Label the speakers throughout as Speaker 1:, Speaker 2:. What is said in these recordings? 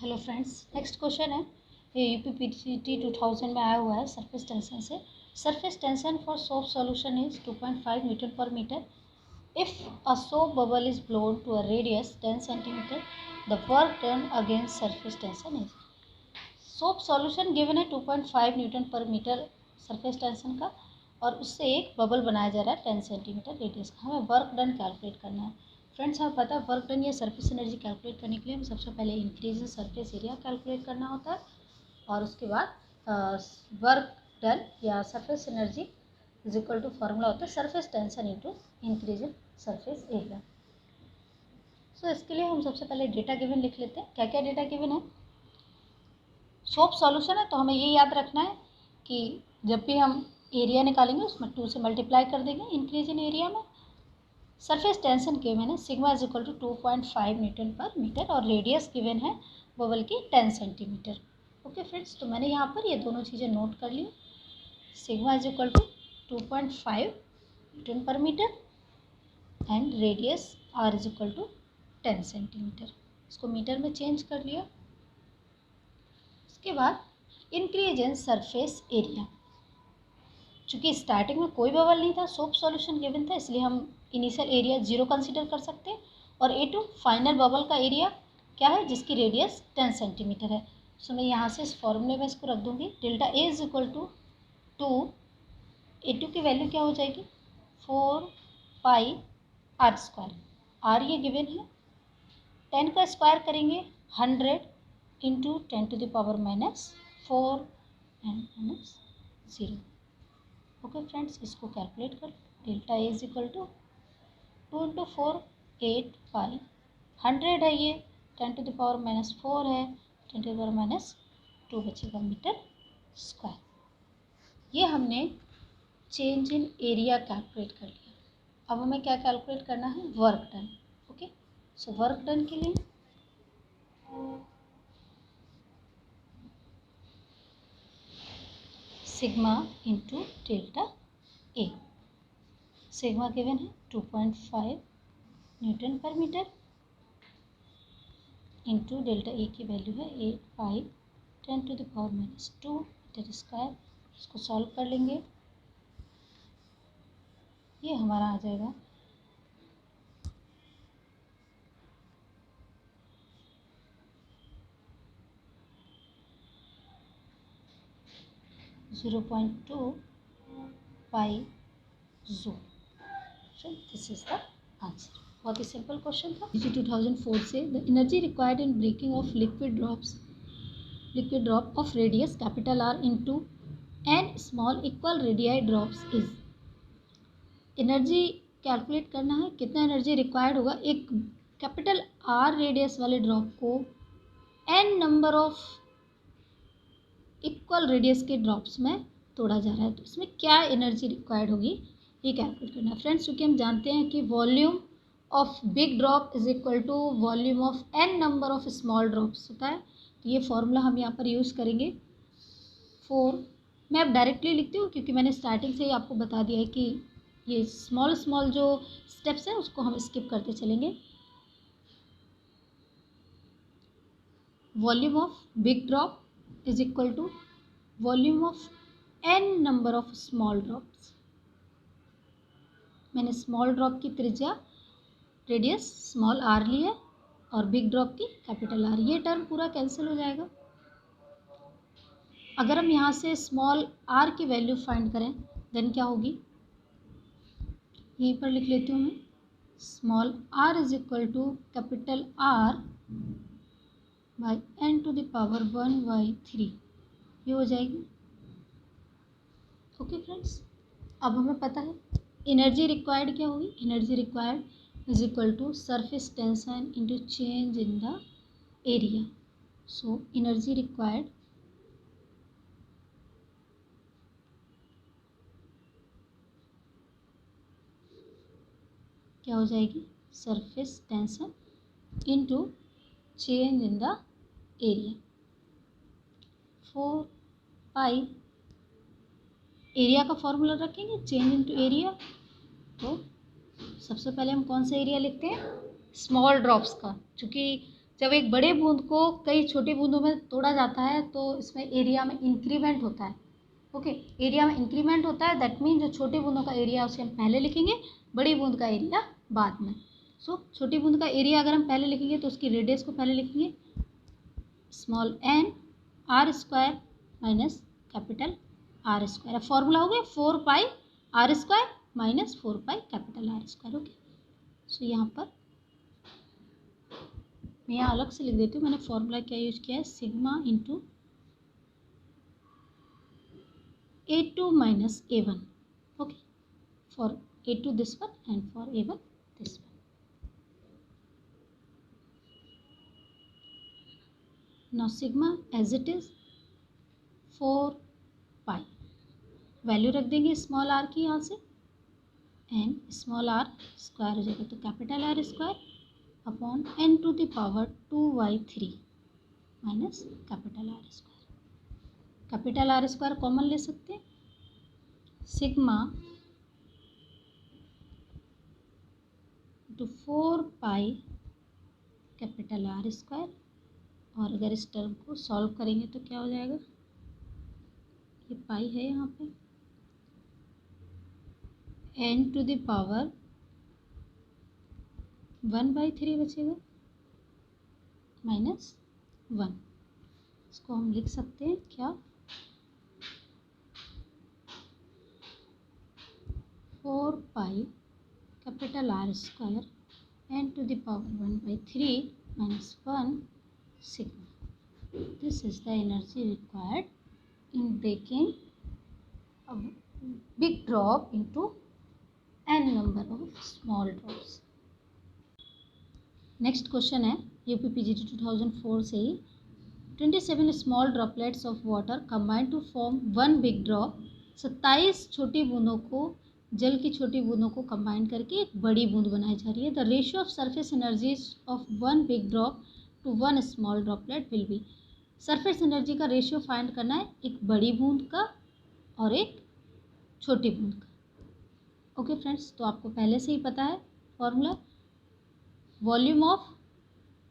Speaker 1: Hello friends, next question है। ये यूपीपीसीटी 2000 में आया हुआ है सरफेस टेंशन से। Surface tension for soap solution is 2.5 newton per metre. If a soap bubble is blown to a radius 10 centimetre, the work done against surface tension is. Soap solution given है 2.5 newton per metre surface tension का, और उससे एक bubble बनाया जा रहा है 10 centimetre radius का। हमें वर्क डन कैलकुलेट करना है। फ्रेंड्स, हमें पता है वर्क डन या सरफेस एनर्जी कैलकुलेट करने के लिए हमें सबसे पहले increase in surface area calculate करना होता है, और उसके बाद वर्क डन या surface energy is equal to formula होता है surface tension into increase in surface area. So इसके लिए हम सबसे पहले डेटा गिवन लिख लेते हैं। क्या क्या डेटा गिवन है? सोप सॉल्यूशन है तो हमें ये याद रखना है कि जब भी हम एरिया निकालेंगे उसमें 2 से मल्टीप्लाई कर देंगे इंक्रीज इन एरिया में। सरफेस टेंशन गिवन है sigma is equal to 2.5 newton per metre, और रेडियस गिवन है बबल की 10 सेंटीमीटर। ओके फ्रेंड्स, तो मैंने यहाँ पर ये दोनों चीज़ें नोट कर ली। Sigma is equal to 2.5 newton per metre and radius R is equal to 10 centimetre. इसको मीटर में चेंज कर लिया। उसके बाद इंक्रीज इन सरफेस एरिया। चूँकि स्टार्टिंग में कोई बबल नहीं था, सोप सॉल्यूशन गिवन था, इसलिए हम इनिशियल एरिया 0 कंसीडर कर सकते हैं। और A2 फाइनल बबल का एरिया क्या है, जिसकी रेडियस 10 सेंटीमीटर है। सो मैं यहाँ से इस फॉर्मूले में इसको रख दूँगी। Delta A is equal to 2, A2 की वैल्यू क्या हो जाएगी 4 पाई आर स्क्वायर। आर ये गिवन है, 10 का स्क्वायर करेंगे 100 into 10 to the power -4 and -0। Okay friends, इसको कैलकुलेट कर। Delta A is equal to 2 into 4 8 pi, 100 है ये, 10 टू द पावर -4 है, 10 टू द पावर -2 बचेगा मीटर स्क्वायर। ये हमने चेंज इन एरिया कैलकुलेट कर लिया। अब हमें क्या कैलकुलेट करना है, वर्क डन। ओके, सो वर्क डन के लिए sigma into delta A. Sigma given है 2.5 newton per metre into delta A की वैल्यू है 8 pi 10 to the power -2 metre square. इसको सॉल्व कर लेंगे, ये हमारा आ जाएगा 0.2 pi joule. So this is the answer. बहुत ही सिंपल क्वेश्चन था। 2004 से the energy required in breaking off liquid drop of radius capital R into n small equal radii drops is. Energy calculate करना है, कितना एनर्जी रिक्वायर्ड होगा एक capital R radius वाले ड्रॉप को N number of equal radius के drops में तोड़ा जा रहा है, तो इसमें क्या एनर्जी रिक्वायर्ड होगी ये कैलकुलेट करना है। फ्रेंड्स, क्योंकि हम जानते हैं कि volume of big drop is equal to volume of N number of small drops होता है, तो ये फॉर्मूला हम यहाँ पर यूज़ करेंगे 4। मैं अब डायरेक्टली लिखती हूँ क्योंकि मैंने स्टार्टिंग से ही आपको बता दिया है कि ये स्मॉल जो स्टेप्स हैं उसको हम स्किप करते चलेंगे। Volume of big drop is equal to volume of n number of small drops. मैंने स्मॉल ड्रॉप की त्रिज्या रेडियस स्मॉल r ली है और बिग ड्रॉप की कैपिटल R। ये टर्म पूरा कैंसिल हो जाएगा। अगर हम यहाँ से स्मॉल r की वैल्यू फाइंड करें देन क्या होगी, यहीं पर लिख लेती हूँ मैं। Small r is equal to capital R by n to the power 1/3, ये हो जाएगी। ओके फ्रेंड्स, अब हमें पता है एनर्जी रिक्वायर्ड क्या होगी। Energy required is equal to surface tension into change in the area. So energy required क्या हो जाएगी, surface tension into change in the area. 4 pi area का फॉर्मूला रखेंगे चेंज इनटू एरिया, तो सबसे पहले हम कौन सा एरिया लिखते हैं, स्मॉल ड्रॉप्स का। चूँकि जब एक बड़े बूंद को कई छोटी बूंदों में तोड़ा जाता है तो इसमें एरिया में इंक्रीमेंट होता है। ओके, एरिया में इंक्रीमेंट होता है, दैट मीन जो छोटी बूंदों का एरिया उसे हम पहले लिखेंगे, बड़ी बूंद का एरिया बाद में। सो छोटी बूंद का एरिया अगर हम पहले लिखेंगे तो उसकी रेडियस को पहले लिखेंगे, small n r square minus capital R square. अब फॉर्मूला हो गया 4 pi R square minus 4 pi capital R square. Okay, so यहाँ पर मैं यहाँ अलग से लिख देती हूँ, मैंने फॉर्मूला क्या यूज किया है, sigma into A2 minus A1, okay, for A2 this one and for A1 this one. Now sigma as it is 4 pi, value रख देंगे स्मॉल r की यहाँ से, एंड स्मॉल r स्क्वायर हो जाएगा तो capital R square upon n to the power 2/3 minus capital R square. Capital R square common ले सकते हैं, sigma to 4 pi capital R square, और अगर इस टर्म को सॉल्व करेंगे तो क्या हो जाएगा, ये पाई है यहाँ पे, n टू द पावर 1/3 बचेगा माइनस 1। इसको हम लिख सकते हैं क्या, 4 pi capital R square n to the power 1/3 minus 1 sigma. This is the energy required in breaking a big drop into n number of small drops. Next question है UPPGT 2004 से ही, 27 small droplets of water combine to form one big drop. 27 छोटी बूंदों को, जल की छोटी बूंदों को कंबाइन करके एक बड़ी बूंद बनाई जा रही है। The ratio of surface energies of one big drop to one small droplet will be. Surface energy का रेशियो फाइंड करना है एक बड़ी बूंद का और एक छोटी बूंद का। ओके फ्रेंड्स, तो आपको पहले से ही पता है formula, volume of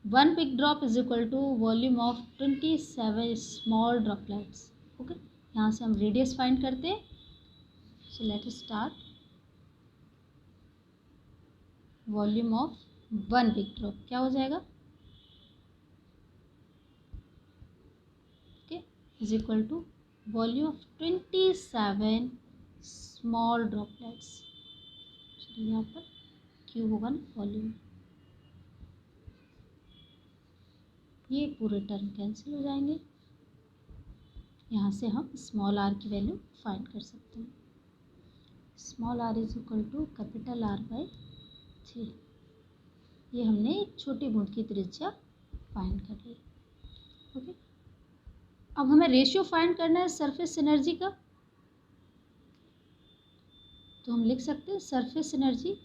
Speaker 1: one big drop is equal to volume of 27 small droplets. Okay, यहाँ से हम रेडियस फाइंड करते हैं। So let us start, volume of one big drop क्या हो जाएगा, okay, is equal to volume of 27 small droplets. चलिए यहाँ पर क्यू होगा ना वॉल्यूम, ये पूरे टर्म कैंसिल हो जाएंगे। यहाँ से हम स्मॉल r की वैल्यू फाइंड कर सकते हैं। Small r is equal to capital R/3। ये हमने एक छोटी बूंद की त्रिज्या फाइंड कर ली। ओके, अब हमें रेशियो फाइंड करना है सरफेस एनर्जी का, तो हम लिख सकते हैं surface energy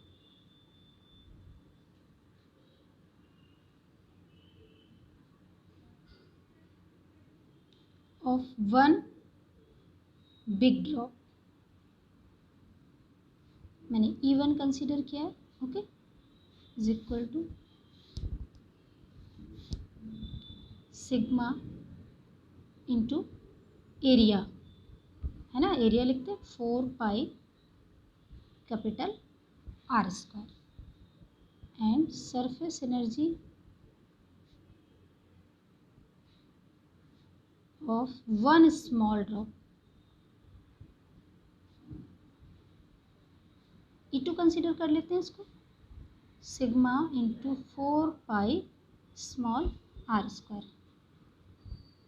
Speaker 1: of one big drop, मैंने E1 कंसीडर किया है। Okay, is equal to sigma into area, है ना, एरिया लिखते हैं 4 pi capital R square, and surface energy of one small drop, E2 consider कर लेते हैं इसको, sigma into 4 pi small R square.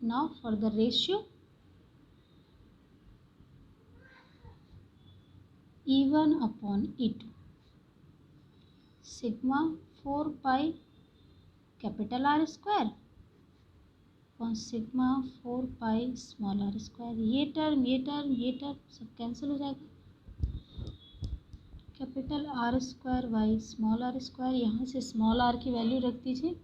Speaker 1: Now for the ratio, E1 upon E2, sigma 4 pi capital R square upon sigma 4 pi small R square. ये term ये term ये term सब cancel हो जाएगा, capital R square by small R square. यहाँ से small r की value रख दीजिए,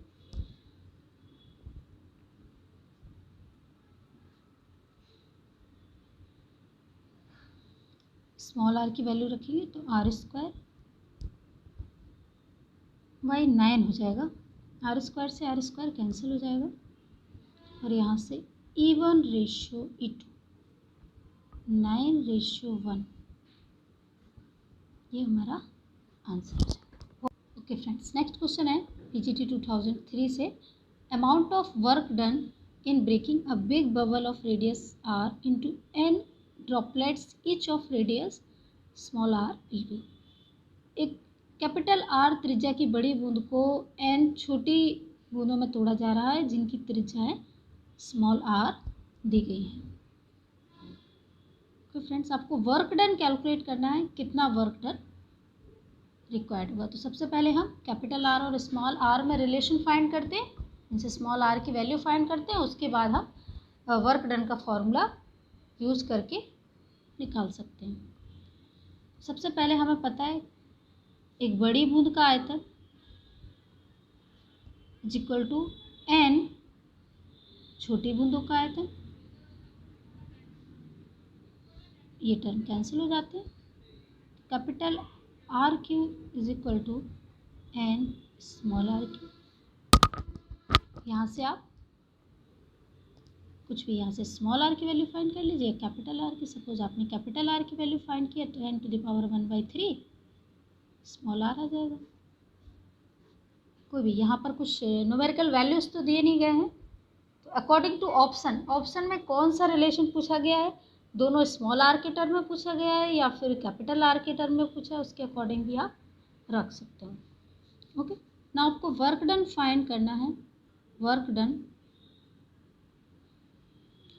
Speaker 1: स्मॉल r की वैल्यू रखेंगे तो R स्क्वायर बाई 9 हो जाएगा, आर स्क्वायर से आर स्क्वायर कैंसिल हो जाएगा और यहाँ से E1:E2 9:1 ये हमारा आंसर हो जाएगा। ओके फ्रेंड्स, नेक्स्ट क्वेश्चन है PGT 2003 से, amount of work done in breaking a big bubble of radius r into n droplets each of radius small r will be। एक कैपिटल R त्रिज्या की बड़ी बूंद को n छोटी बूंदों में तोड़ा जा रहा है जिनकी त्रिज्याएं स्मॉल r दी गई है। तो फ्रेंड्स, आपको वर्क डन कैलकुलेट करना है, कितना वर्क डन रिक्वायर्ड होगा। तो सबसे पहले हम कैपिटल R और स्मॉल r में रिलेशन फाइंड करते हैं, इनसे स्मॉल r की वैल्यू फाइंड करते हैं, उसके बाद हम वर्क डन का फॉर्मूला यूज़ करके निकाल सकते हैं। सबसे पहले हमें पता है एक बड़ी बूंद का आयतन इज इक्वल टू n छोटी बूंदों का आयतन, ये टर्म कैंसिल हो जाते हैं। Capital R cube is equal to n small r cube. यहाँ से आप कुछ भी, यहाँ से स्मॉल r की वैल्यू फाइंड कर लीजिए, कैपिटल R की। सपोज आपने कैपिटल R की वैल्यू फाइंड किया 10⁻⁴ स्मॉल r आ जाएगा। कोई भी, यहाँ पर कुछ न्यूमेरिकल वैल्यूज़ तो दिए नहीं गए हैं, तो अकॉर्डिंग टू ऑप्शन में कौन सा रिलेशन पूछा गया है, दोनों स्मॉल r के टर्म में पूछा गया है या फिर कैपिटल R के टर्म में पूछा है, उसके अकॉर्डिंग भी आप रख सकते हो। ओके, ना आपको वर्क डन फाइंड करना है। वर्क डन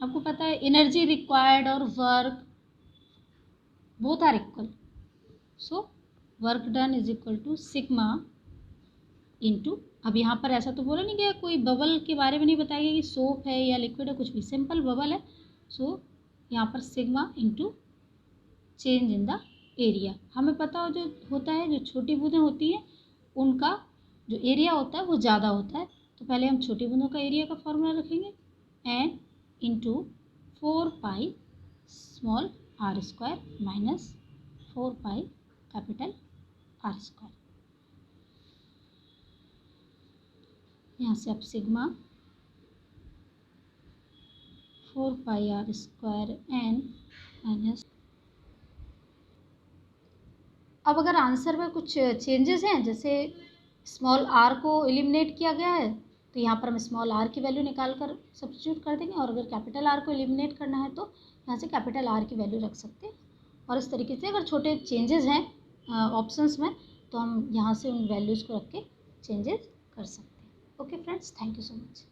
Speaker 1: आपको पता है एनर्जी रिक्वायर्ड और work both are equal, so work done is equal to sigma into, अब यहाँ पर ऐसा तो बोला नहीं गया, कोई बबल के बारे में नहीं बताया गया कि सोप है या लिक्विड है, कुछ भी, सिंपल बबल है। सो यहाँ पर sigma into change in the area. हमें पता हो जो होता है, जो छोटी बूंदें होती हैं उनका जो एरिया होता है वो ज़्यादा होता है। तो पहले हम छोटी बूंदों का एरिया का फॉर्मूला रखेंगे, n into 4π small r square minus 4π capital R square. यहाँ से आप sigma 4πr square n minus, अब अगर आंसर में कुछ चेंजेस हैं, जैसे स्मॉल r को एलिमिनेट किया गया है तो यहाँ पर हम स्मॉल r की वैल्यू निकाल कर सब्स्टिट्यूट कर देंगे, और अगर कैपिटल R को एलिमिनेट करना है तो यहाँ से कैपिटल R की वैल्यू रख सकते हैं। और इस तरीके से अगर छोटे चेंजेस हैं ऑप्शंस में तो हम यहाँ से उन वैल्यूज़ को रख के चेंजेस कर सकते हैं। Okay friends, thank you so much.